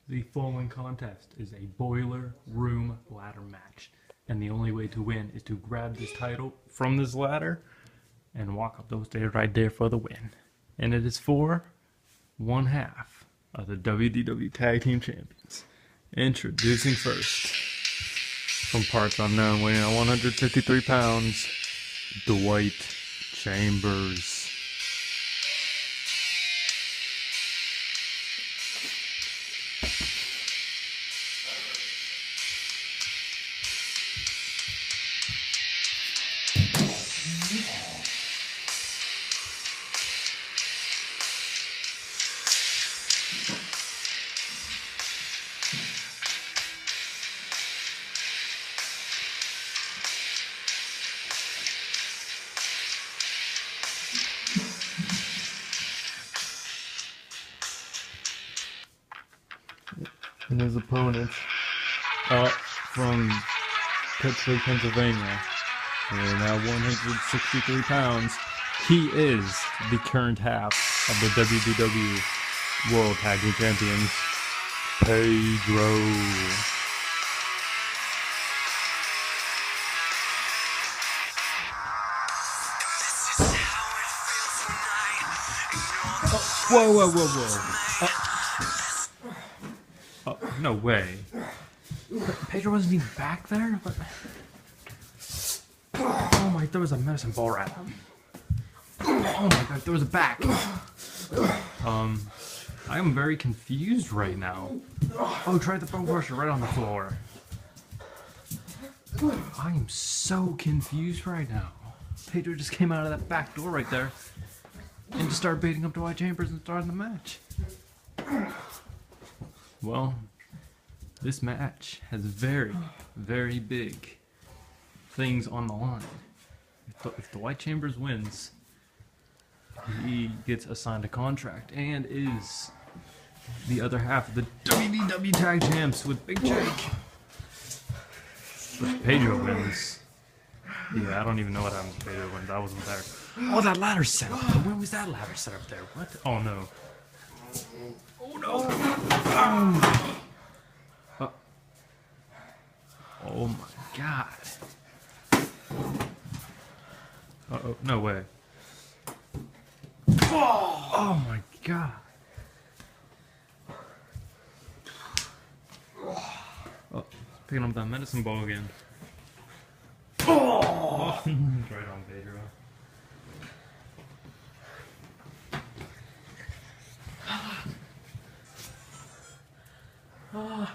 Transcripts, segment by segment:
The following contest is a boiler room ladder match, and the only way to win is to grab this title from this ladder and walk up those stairs right there for the win. And it is for one half of the WDW Tag Team Champions. Introducing first, from parts unknown, weighing at 153 pounds, Dwight Chambers. And his opponent, from Pittsburgh, Pennsylvania, weighing now 163 pounds, he is the current half of the WDW World Tag Team Champions, Pedro. Whoa. Oh, no way. Pedro wasn't even back there? What? Oh my, there was a medicine ball right. Oh my god, there was a back. I am very confused right now. Oh, try the bone crusher right on the floor. I am so confused right now. Pedro just came out of that back door right there and just started baiting up Dwight Chambers and starting the match. Well, this match has very, very big things on the line. If Dwight Chambers wins, he gets assigned a contract and is the other half of the WDW Tag Champs with Big Jake. But if Pedro wins, yeah, I don't even know what happens if Pedro wins. I wasn't there. Oh, that ladder set up. When was that ladder set up there? What? Oh no. Oh no. Oh my god. Uh-oh, no way. Oh my god. Oh, picking up that medicine ball again. Oh! Right on, Pedro. Oh.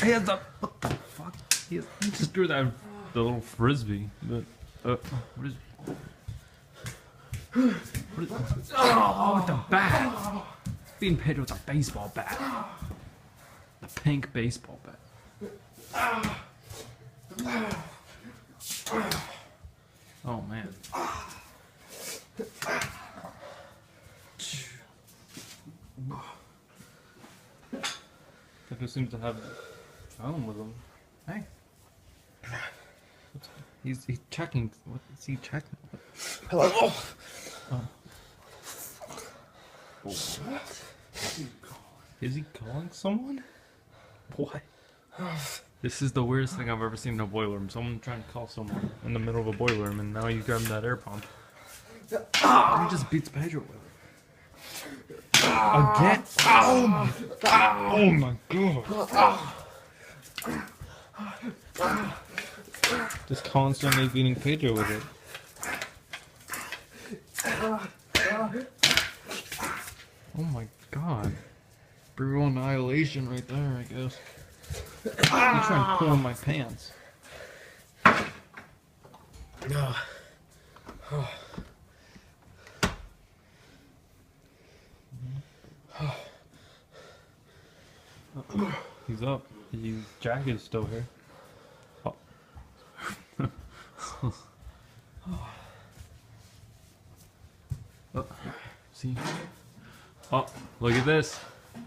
He has the, what the fuck? He just threw that, the little frisbee. What is, oh, with the bat. Beating Pedro with a baseball bat. The pink baseball bat. Oh man. Pedro seems to have a phone with him. Hey. He's checking. What is he checking? Hello. Oh. What? Is he calling someone? What? This is the weirdest thing I've ever seen in a boiler room. Someone trying to call someone in the middle of a boiler room, and now you grab that air pump. He just beats Pedro with it. Again? Oh my god! Oh my god! Just constantly beating Pedro with it. Oh my god. Brutal annihilation right there, I guess. He's trying to pull in my pants. He's up. His jacket is still here. Oh. Oh. See? Oh, look at this.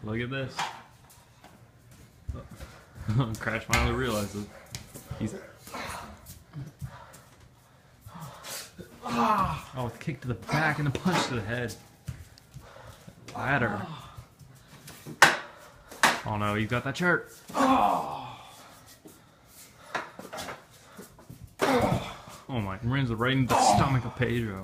Look at this. Oh. Crash finally realizes he's. Oh, a kick to the back and a punch to the head. Ladder. Oh no, you got that chair. Oh my, runs right into the stomach of Pedro.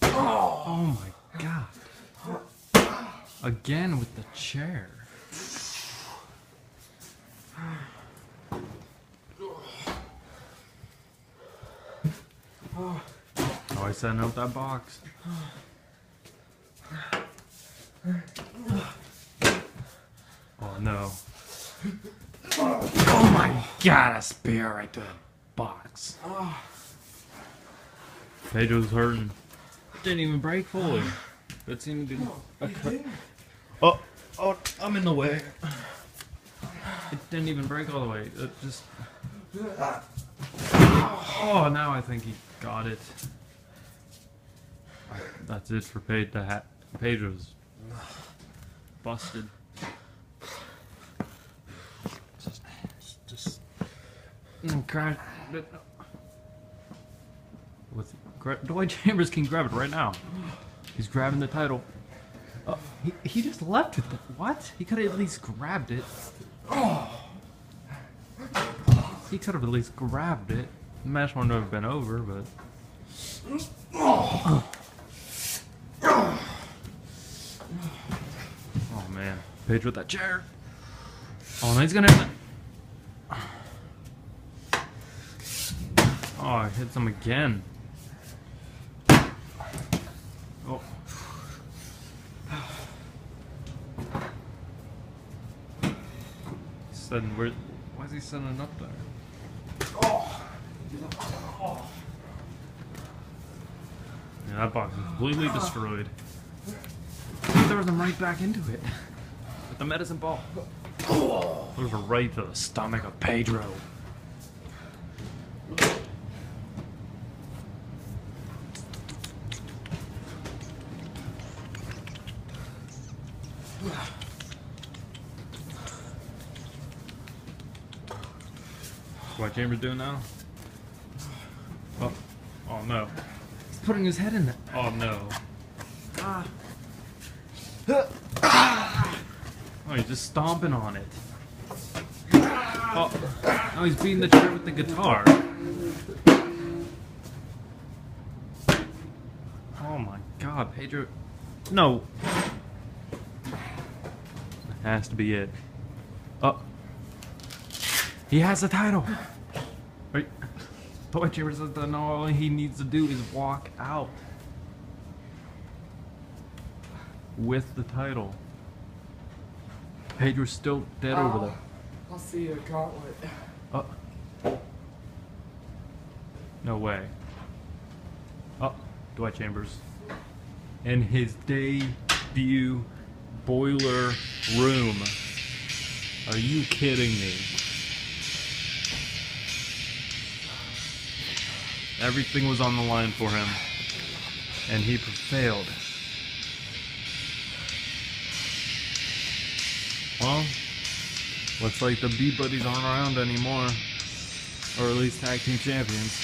Oh my god. Again with the chair. Oh, he's setting up that box. Oh no. Oh my god, a spear right to the box. Pedro's hurting. Didn't even break fully. That seemed to be Oh, I'm in the way. It didn't even break all the way. It just... Oh, now I think he got it. That's it for Pedro's busted. Just grab it. Dwight Chambers can grab it right now. He's grabbing the title. Oh, he just left it. What? He could have at least grabbed it. He could have at least grabbed it. The match wouldn't have been over, but. Oh man, Pedro with that chair. Oh, no, he's gonna hit it. Oh, he hits him again. Oh. Why is he setting it up there? Yeah, that box is completely destroyed. He throws him right back into it with the medicine ball. Throws it right to the stomach of Pedro. What Chambers doing now? Oh no. He's putting his head in it. Oh no. Oh, he's just stomping on it. Oh, now he's beating the chair with the guitar. Oh my god, Pedro. No. That has to be it. Oh. He has the title. Right. Dwight Chambers says that all he needs to do is walk out with the title. Pedro's still dead over there. I'll see you, gauntlet. No way. Dwight Chambers in his debut boiler room. Are you kidding me? Everything was on the line for him, and he failed. Well, looks like the B-Buddies aren't around anymore, or at least tag team champions.